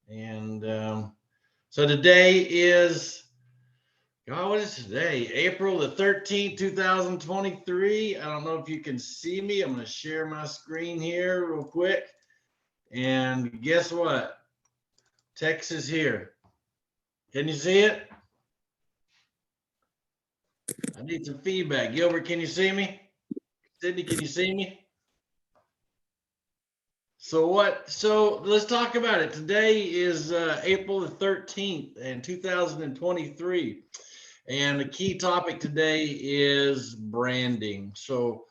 And so today is, God, what is today? April the 13th, 2023. I don't know if you can see me. I'm going to share my screen here real quick. And guess what? Text is here. Can you see it? I need some feedback. Gilbert, can you see me? Sydney, can you see me? So let's talk about it. Today is April the 13th and 2023. And the key topic today is branding. So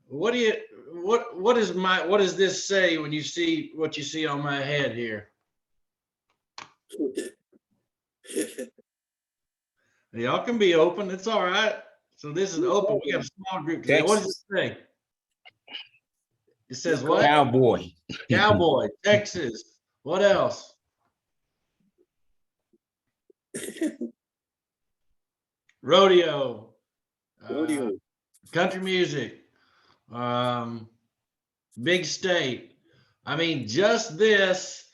what do you what does this say when you see what you see on my head here? Y'all can be open. It's all right. So this is open. We got a small group today. What does it say? It says what? Cowboy. Cowboy, Texas. What else? Rodeo. Country music. Big state. I mean, just this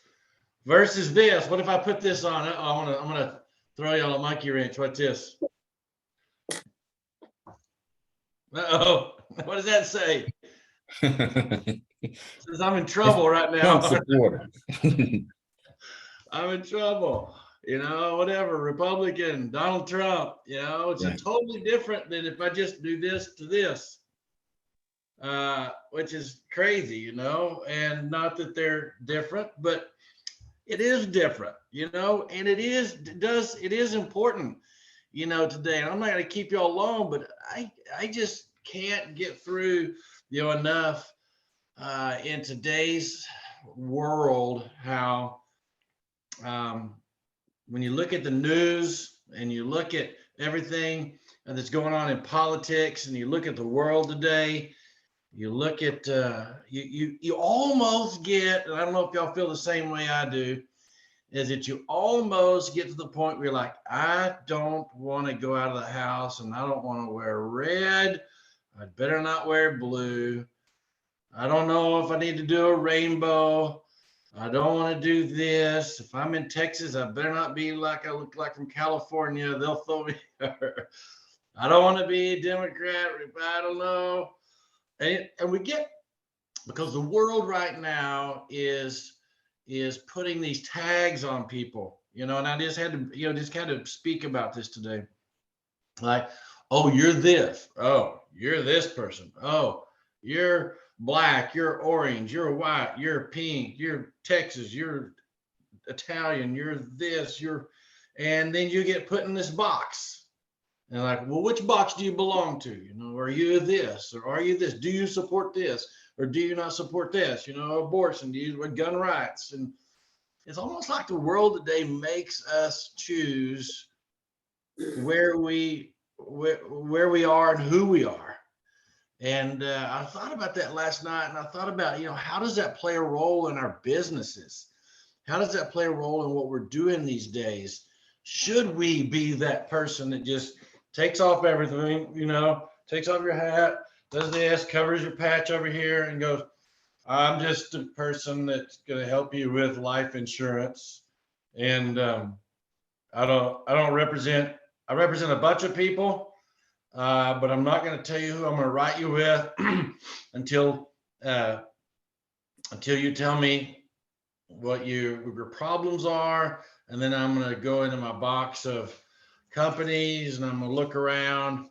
versus this. What if I put this on? I'm gonna throw y'all a monkey wrench. What's this? Uh-oh. What does that say? Says I'm in trouble right now. I'm in trouble. Whatever. Republican, Donald Trump. It's a totally different than if I just do this to this. Which is crazy, and not that they're different, but it is different, and it is important, today. And I'm not going to keep y'all long, but I just can't get through, enough in today's world how when you look at the news and you look at everything that's going on in politics and you look at the world today, you look at you almost get, and I don't know if y'all feel the same way I do, is that you almost get to the point where you're like, I don't want to go out of the house and I don't want to wear red. I'd better not wear blue. I don't know if I need to do a rainbow. I don't want to do this. If I'm in Texas, I better not be like I look like from California. They'll throw me. I don't want to be a Democrat. I don't know. And we get, because the world right now is putting these tags on people, and I just had to, just kind of speak about this today. Like, oh, you're this. Oh, you're this person. Oh, you're black, you're orange, you're white, you're pink, you're Texas, you're Italian, you're this, and then you get put in this box. And like, well, which box do you belong to? Are you this or are you this? Do you support this or do you not support this? Abortion, do you gun rights? And it's almost like the world today makes us choose where we are and who we are. And I thought about that last night, and I thought about, how does that play a role in our businesses? How does that play a role in what we're doing these days? Should we be that person that just takes off everything, takes off your hat, does this, covers your patch over here, and goes, I'm just a person that's going to help you with life insurance, and I represent a bunch of people. But I'm not going to tell you who I'm going to write you with until you tell me what your problems are, and then I'm going to go into my box of companies and I'm going to look around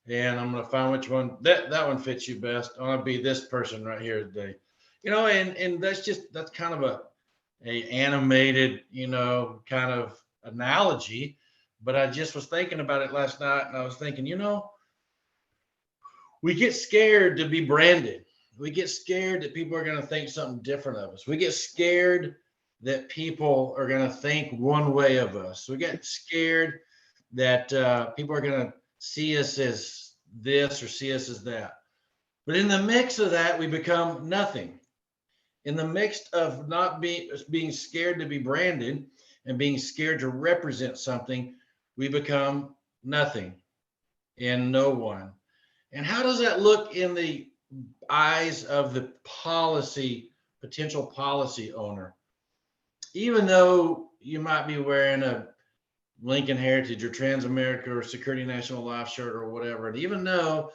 and I'm going to find which one that one fits you best. I'm going to be this person right here today, and that's kind of a animated, kind of analogy. But I just was thinking about it last night, and I was thinking, we get scared to be branded. We get scared that people are going to think something different of us. We get scared that people are going to think one way of us. We get scared that people are going to see us as this or see us as that. But in the mix of that, we become nothing. In the mix of not being scared to be branded and being scared to represent something, we become nothing and no one. And how does that look in the eyes of the potential policy owner? even though you might be wearing a Lincoln Heritage or Transamerica or Security National Life shirt or whatever, and even though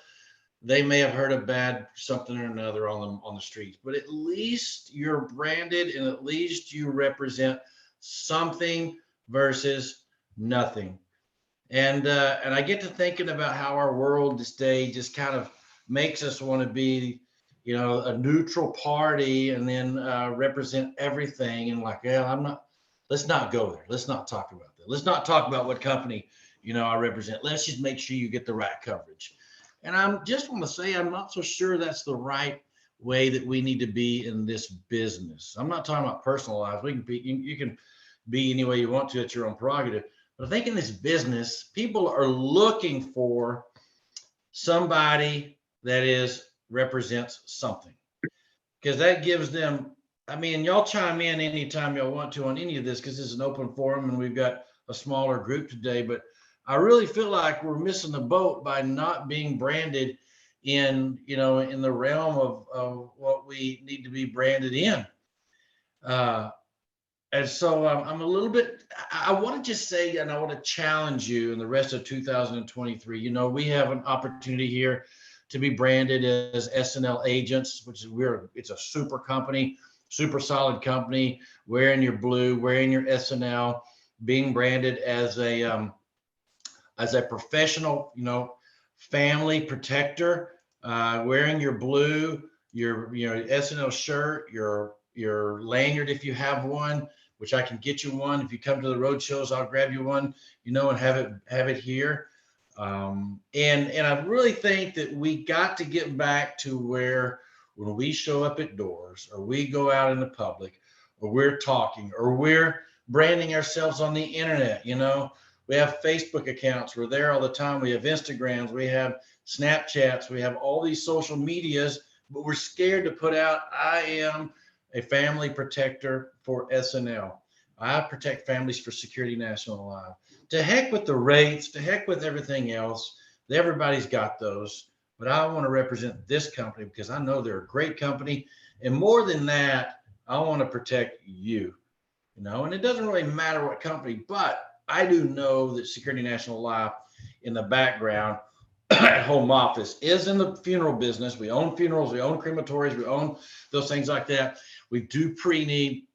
they may have heard a bad something or another on the streets, but at least you're branded and at least you represent something versus nothing. And I get to thinking about how our world this day just kind of makes us want to be, a neutral party and then represent everything. And like, yeah, I'm not. Let's not go there. Let's not talk about that. Let's not talk about what company I represent. Let's just make sure you get the right coverage. And I'm just want to say I'm not so sure that's the right way that we need to be in this business. I'm not talking about personal lives. We can be you can be any way you want to at your own prerogative. But I think in this business, people are looking for somebody that is represents something because that gives them. I mean, y'all chime in anytime y'all want to on any of this because this is an open forum and we've got a smaller group today. But I really feel like we're missing the boat by not being branded in the realm of what we need to be branded in. Uh, and so I'm a little bit, I want to just say, and I want to challenge you in the rest of 2023. We have an opportunity here to be branded as SNL agents, which is it's a super company, super solid company, wearing your blue, wearing your SNL, being branded as a professional, family protector, wearing your blue, your SNL shirt, your lanyard if you have one, which I can get you one. If you come to the road shows, I'll grab you one, and have it here. And I really think that we got to get back to where when we show up at doors or we go out in the public or we're talking or we're branding ourselves on the internet, we have Facebook accounts. We're there all the time. We have Instagrams. We have Snapchats. We have all these social medias, but we're scared to put out, I am a family protector for SNL. I protect families for Security National Life. To heck with the rates, to heck with everything else. Everybody's got those, but I want to represent this company because I know they're a great company. And more than that, I want to protect you, and it doesn't really matter what company, but I do know that Security National Life in the background at home office is in the funeral business. We own funerals, we own crematories, we own those things like that. We do pre-need,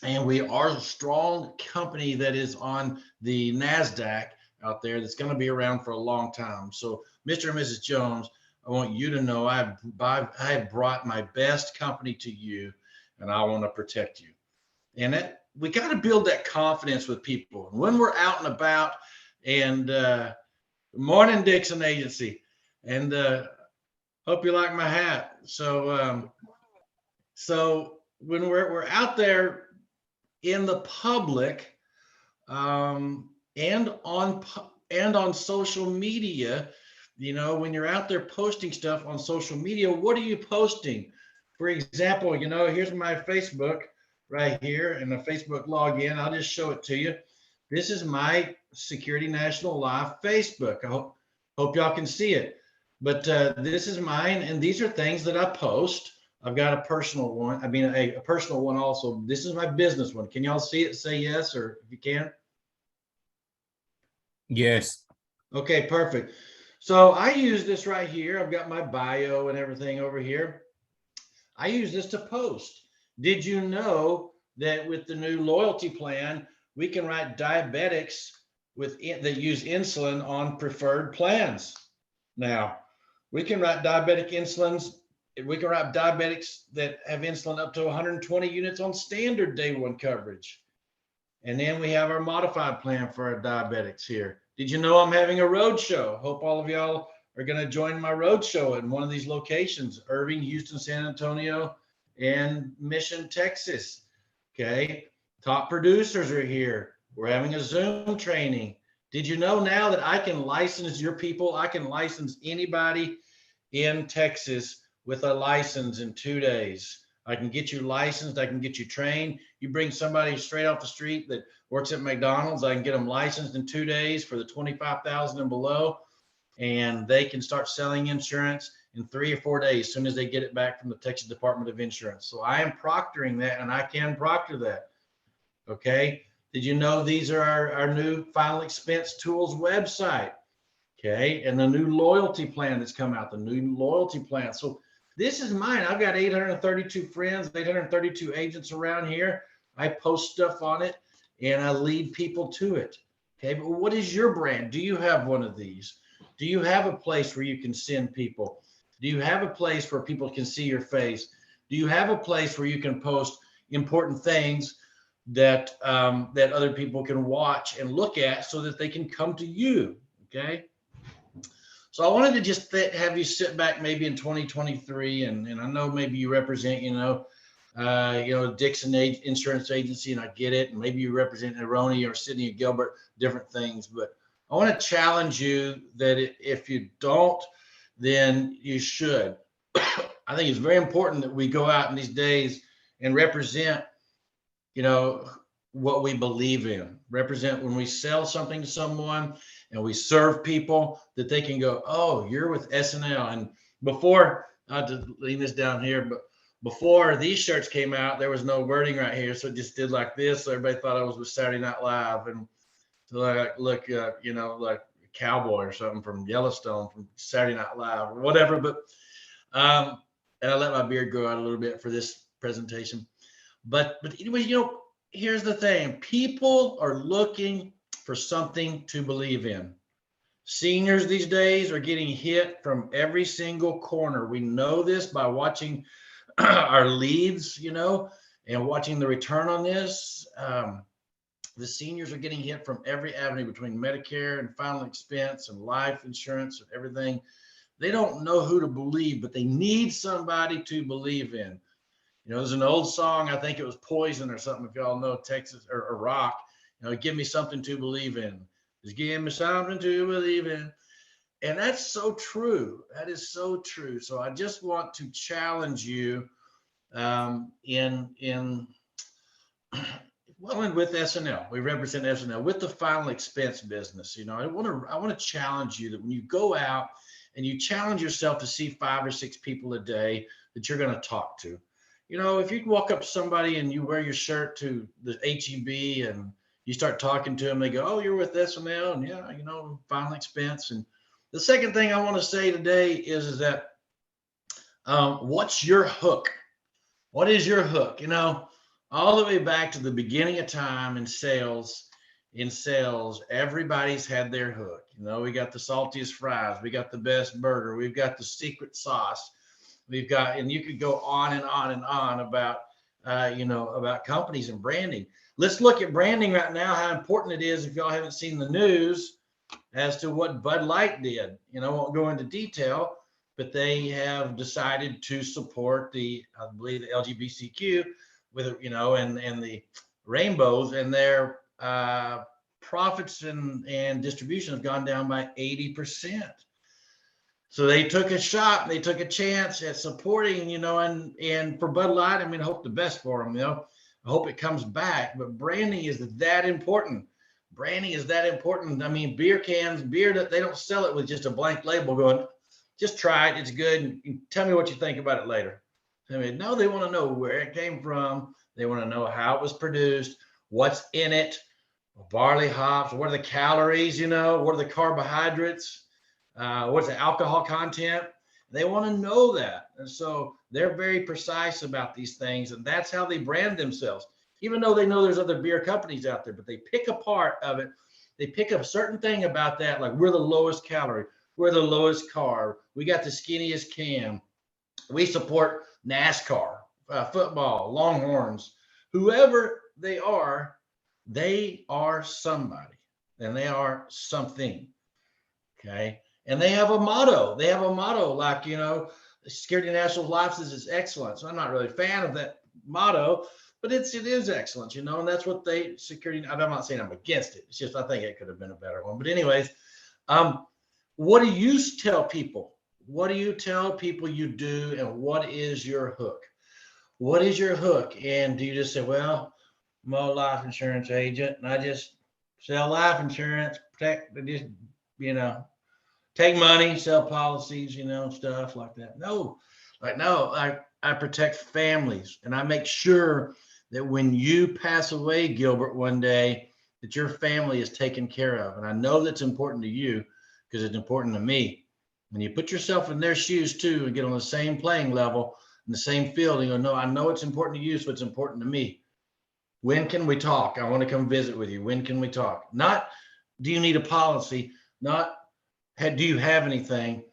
and we are a strong company that is on the NASDAQ out there that's going to be around for a long time. So, Mr. and Mrs. Jones, I want you to know I have brought my best company to you, and I want to protect you. And we got to build that confidence with people. And when we're out and about, and morning Dixon Agency, and hope you like my hat. So when we're out there in the public, and on social media, when you're out there posting stuff on social media, what are you posting? For example, here's my Facebook right here and the Facebook login. I'll just show it to you. This is my Security National Life Facebook. I hope y'all can see it. But this is mine, and these are things that I post. I've got a personal one. I mean, a personal one also. This is my business one. Can y'all see it? Say yes, or if you can. Yes. Okay, perfect. So I use this right here. I've got my bio and everything over here. I use this to post. Did you know that with the new loyalty plan, we can write diabetics that use insulin on preferred plans? Now, we can write diabetics that have insulin up to 120 units on standard day one coverage. And then we have our modified plan for our diabetics here. Did you know I'm having a road show? Hope all of y'all are going to join my road show in one of these locations: Irving, Houston, San Antonio, and Mission, Texas. Okay. Top producers are here. We're having a Zoom training. Did you know now that I can license your people? I can license anybody in Texas with a license in 2 days. I can get you licensed. I can get you trained. You bring somebody straight off the street that works at McDonald's, I can get them licensed in 2 days for the 25,000 and below, and they can start selling insurance in 3 or 4 days as soon as they get it back from the Texas Department of Insurance. So I am proctoring that, and I can proctor that. Okay. Did you know these are our new Final Expense Tools website? Okay. And the new loyalty plan that's come out, the new loyalty plan. So this is mine. I've got 832 friends, 832 agents around here. I post stuff on it and I lead people to it. Okay. But what is your brand? Do you have one of these? Do you have a place where you can send people? Do you have a place where people can see your face? Do you have a place where you can post important things that that other people can watch and look at so that they can come to you? Okay. So I wanted to just have you sit back maybe in 2023, and I know maybe you represent, Dixon Insurance Agency, and I get it, and maybe you represent Aroni or Sydney or Gilbert, different things, but I want to challenge you that if you don't, then you should. I think it's very important that we go out in these days and represent, what we believe in. Represent when we sell something to someone and we serve people, that they can go, oh, you're with SNL. And before, I have to lean this down here, but before these shirts came out, there was no wording right here. So it just did like this. So everybody thought I was with Saturday Night Live. And so I look, like a cowboy or something from Yellowstone, from Saturday Night Live or whatever. But, and I let my beard grow out a little bit for this presentation. But anyway, here's the thing. People are looking for something to believe in. Seniors these days are getting hit from every single corner. We know this by watching our leads, and watching the return on this. The seniors are getting hit from every avenue between Medicare and final expense and life insurance and everything. They don't know who to believe, but they need somebody to believe in. There's an old song, I think it was Poison or something, if y'all know Texas or rock, give me something to believe in. Just give me something to believe in. And that's so true. That is so true. So I just want to challenge you and with SNL, we represent SNL with the final expense business. I want to challenge you that when you go out and you challenge yourself to see 5 or 6 people a day that you're going to talk to. If you walk up to somebody and you wear your shirt to the HEB and you start talking to them, they go, oh, you're with SNL, and yeah, final expense. And the second thing I want to say today is that what's your hook? What is your hook? All the way back to the beginning of time in sales, everybody's had their hook. We got the saltiest fries, we got the best burger, we've got the secret sauce. We've got, and you could go on and on and on about, about companies and branding. Let's look at branding right now, how important it is. If y'all haven't seen the news as to what Bud Light did, I won't go into detail, but they have decided to support I believe the LGBTQ with, and the rainbows, and their profits and distribution have gone down by 80%. So they took a shot, they took a chance at supporting, and for Bud Light, I hope the best for them, I hope it comes back. But branding is that important. Branding is that important. Beer cans, that they don't sell it with just a blank label going, just try it, it's good, and tell me what you think about it later. No, they want to know where it came from. They want to know how it was produced, what's in it, barley hops, what are the calories, what are the carbohydrates, what's the alcohol content. They want to know that. And so they're very precise about these things, and that's how they brand themselves, even though they know there's other beer companies out there, but they pick a part of it. They pick a certain thing about that, like we're the lowest calorie, we're the lowest carb, we got the skinniest can, we support NASCAR, football, Longhorns, whoever they are somebody, and they are something. Okay. And they have a motto. Like, Security National Lives is excellence. So I'm not really a fan of that motto, but it is excellence, and that's what security. I'm not saying I'm against it. It's just, I think it could have been a better one. But anyways, what do you tell people? What do you tell people you do, and what is your hook? What is your hook? And do you just say, well, I'm a life insurance agent and I just sell life insurance, take money, sell policies, stuff like that. No, I protect families, and I make sure that when you pass away, Gilbert, one day, that your family is taken care of. And I know that's important to you because it's important to me. When you put yourself in their shoes too and get on the same playing level, in the same field, and you go, no, I know it's important to you, so it's important to me. When can we talk? I want to come visit with you. When can we talk? Not, do you need a policy? Not, do you have anything?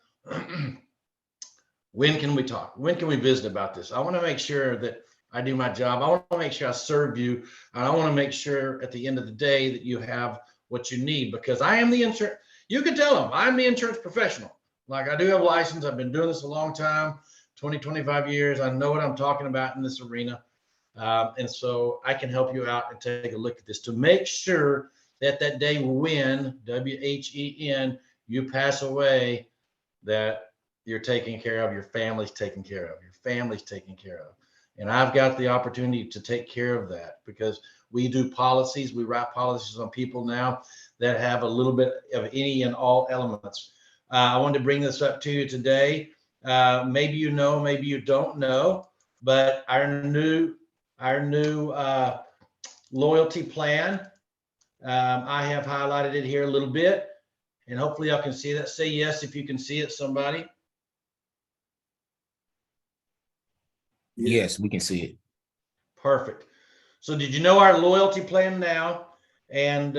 When can we talk? When can we visit about this? I want to make sure that I do my job. I want to make sure I serve you. And I want to make sure at the end of the day that you have what you need, because I am the insurance. You can tell them I'm the insurance professional. Like, I do have a license. I've been doing this a long time, 20, 25 years. I know what I'm talking about in this arena. And so I can help you out and take a look at this to make sure that that day when, WHEN, you pass away, that you're taken care of, your family's taken care of, your family's taken care of. And I've got the opportunity to take care of that because we do policies. We write policies on people now that have a little bit of any and all elements. I wanted to bring this up to you today. Maybe you know, maybe you don't know, but our new loyalty plan, I have highlighted it here a little bit, and hopefully y'all can see that. Say yes if you can see it, somebody. Yes, we can see it. Perfect. So did you know our loyalty plan now and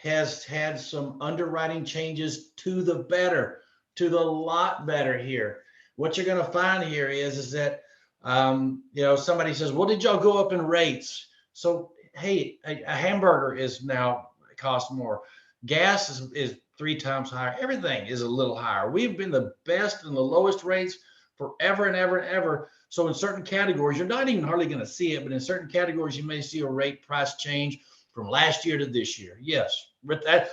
has had some underwriting changes to the better, to the lot better here. What you're going to find here is that, you know, somebody says, well, did y'all go up in rates? So, hey, a hamburger is now cost more. Gas is 3 times higher. Everything is a little higher. We've been the best and the lowest rates forever and ever and ever. So in certain categories, you're not even hardly going to see it, but in certain categories, you may see a rate price change from last year to this year. Yes, but that,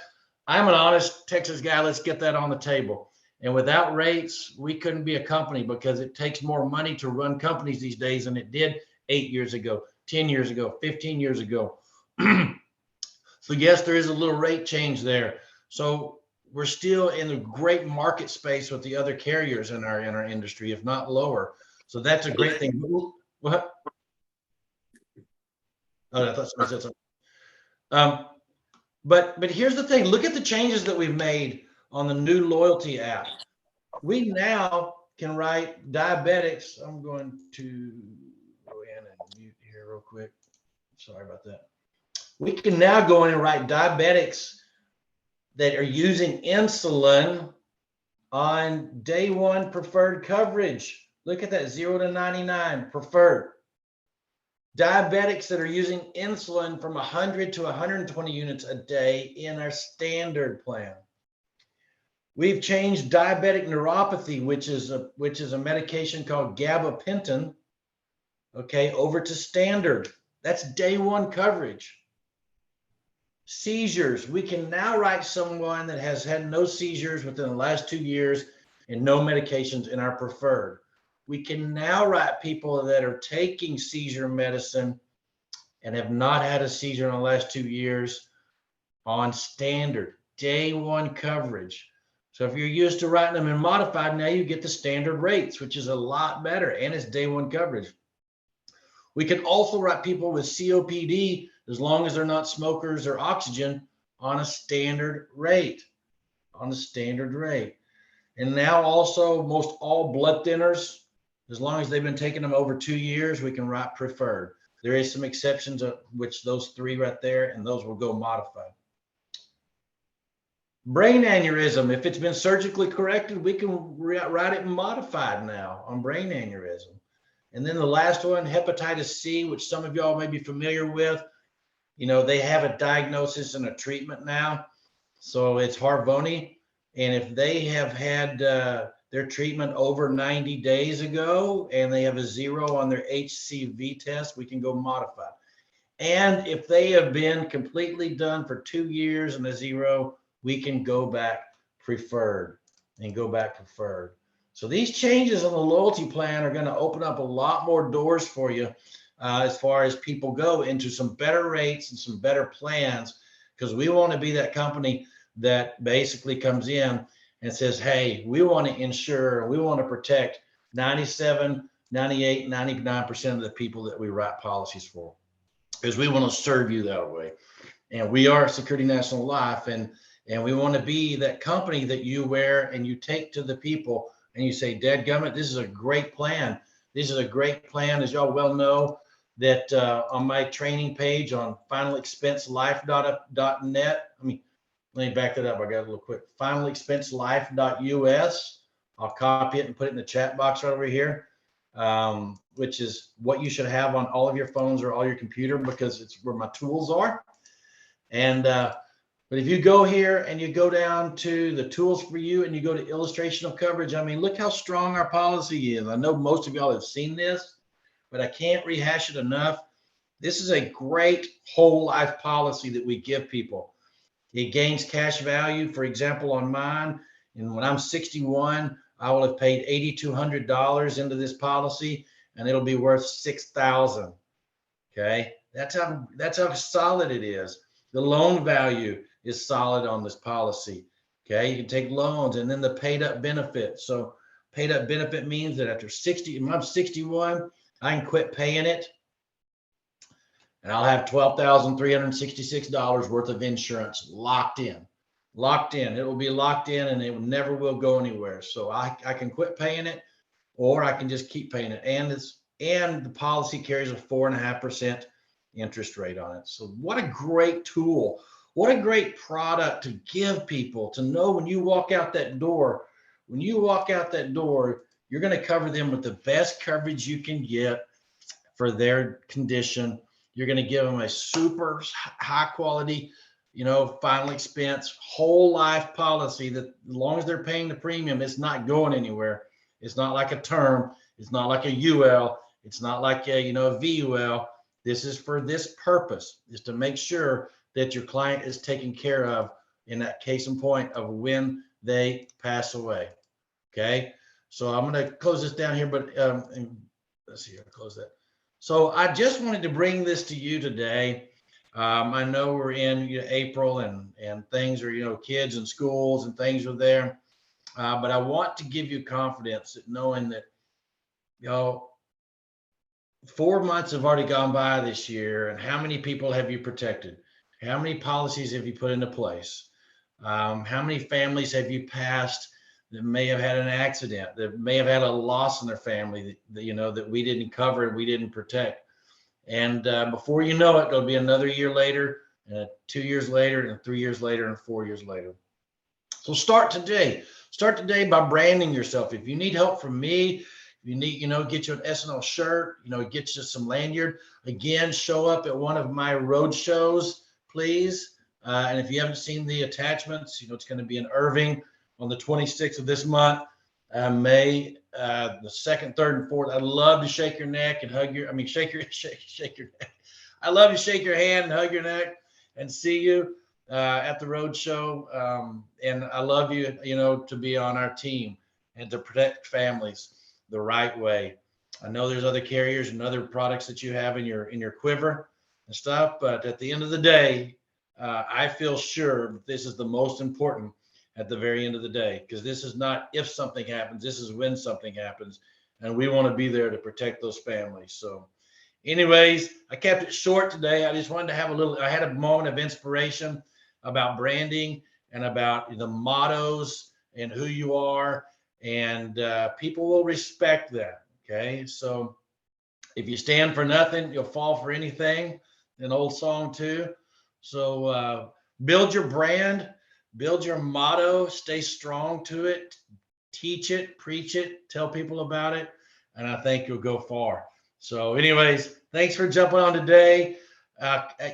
I'm an honest Texas guy. Let's get that on the table. And without rates, we couldn't be a company because it takes more money to run companies these days than it did 8 years ago, 10 years ago, 15 years ago. So yes, there is a little rate change there. So we're still in a great market space with the other carriers in our industry, if not lower. So that's a great thing. What? Oh, I thought somebody said something. But here's the thing. Look at the changes that we've made on the new loyalty app. We now can write diabetics. I'm going to go in and mute here real quick. Sorry about that. We can now go in and write diabetics that are using insulin on day one preferred coverage. Look at that, 0 to 99 preferred. Diabetics that are using insulin from 100 to 120 units a day in our standard plan. We've changed diabetic neuropathy, which is a medication called gabapentin, okay, over to standard. That's day one coverage. Seizures, we can now write someone that has had no seizures within the last 2 years and no medications in our preferred. We can now write people that are taking seizure medicine and have not had a seizure in the last 2 years on standard, day one coverage. So if you're used to writing them in modified, now you get the standard rates, which is a lot better, and it's day one coverage. We can also write people with COPD, as long as they're not smokers or oxygen, on a standard rate, And now also most all blood thinners, as long as they've been taking them over 2 years, we can write preferred. There is some exceptions, of which those 3 right there, and those will go modified. Brain aneurysm, if it's been surgically corrected, we can write it modified now on brain aneurysm. And then the last one, hepatitis C, which some of y'all may be familiar with. You know, they have a diagnosis and a treatment now. So it's Harvoni. And if they have had their treatment over 90 days ago and they have a 0 on their HCV test, we can go modified. And if they have been completely done for 2 years and a 0, we can go back preferred and go back preferred. So these changes in the loyalty plan are going to open up a lot more doors for you as far as people go into some better rates and some better plans, because we want to be that company that basically comes in and says, hey, we want to insure, we want to protect 97, 98, 99% of the people that we write policies for. because we want to serve you that way. And we are Security National Life, and we want to be that company that you wear and you take to the people and you say, dadgummit, this is a great plan. This is a great plan. As y'all well know, that on my training page on finalexpenselife.net, let me back that up. I got a little quick. Finalexpenselife.us. I'll copy it and put it in the chat box right over here, which is what you should have on all of your phones or all your computer, because it's where my tools are. And but if you go here and you go down to the tools for you and you go to illustration of coverage, look how strong our policy is. I know most of y'all have seen this, but I can't rehash it enough. This is a great whole life policy that we give people. It gains cash value. For example, on mine, and when I'm 61, I will have paid $8,200 into this policy, and it'll be worth $6,000. Okay, that's how solid it is. The loan value is solid on this policy. Okay, you can take loans, and then the paid up benefit. So paid up benefit means that after 60, when I'm 61, I can quit paying it, and I'll have $12,366 worth of insurance locked in. It will be locked in, and it never will go anywhere. So I can quit paying it, or I can just keep paying it. And the policy carries a 4.5% interest rate on it. So what a great tool. What a great product to give people, to know when you walk out that door, you're going to cover them with the best coverage you can get for their condition. You're going to give them a super high quality, final expense, whole life policy that, as long as they're paying the premium, it's not going anywhere. It's not like a term. It's not like a UL. It's not like a VUL. This is for this purpose, is to make sure that your client is taken care of in that case in point of when they pass away. Okay, so I'm going to close this down here, but let's see, I'll close that. So I just wanted to bring this to you today. I know we're in April, and things are, kids and schools and things are there, but I want to give you confidence that knowing that 4 months have already gone by this year, and how many people have you protected? How many policies have you put into place? How many families have you passed that may have had an accident, that may have had a loss in their family that we didn't cover and we didn't protect? And before you know it, it'll be another year later, 2 years later, and 3 years later, and 4 years later. So start today. Start today by branding yourself. If you need help from me, you need, get you an SNL shirt, get you some lanyard. Again, show up at one of my road shows, please. And if you haven't seen the attachments, it's going to be in Irving on the 26th of this month, May, the 2nd, 3rd, and 4th. I'd love to shake your neck and hug your, shake your neck. I love to shake your hand and hug your neck and see you at the road show. And I love you, to be on our team and to protect families the right way. I know there's other carriers and other products that you have in your quiver and stuff, but at the end of the day, I feel sure this is the most important at the very end of the day, because this is not if something happens, this is when something happens, and we want to be there to protect those families. So anyways, I kept it short today. I just wanted to have I had a moment of inspiration about branding and about the mottos and who you are, and people will respect that. Okay, so if you stand for nothing, you'll fall for anything. An old song too. So build your brand, build your motto, stay strong to it, teach it, preach it, tell people about it, and I think you'll go far. So anyways, thanks for jumping on today.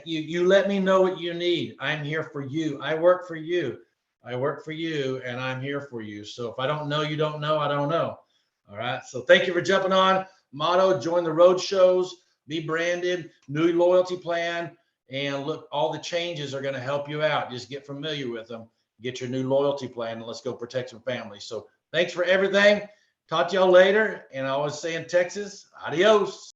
You let me know what you need. I'm here for you. I work for you, and I'm here for you. So if I don't know, you don't know, I don't know. All right. So thank you for jumping on. Motto: join the road shows, be branded, new loyalty plan, and look, all the changes are going to help you out. Just get familiar with them, get your new loyalty plan, and let's go protect some families. So thanks for everything. Talk to y'all later. And I always say in Texas, adios.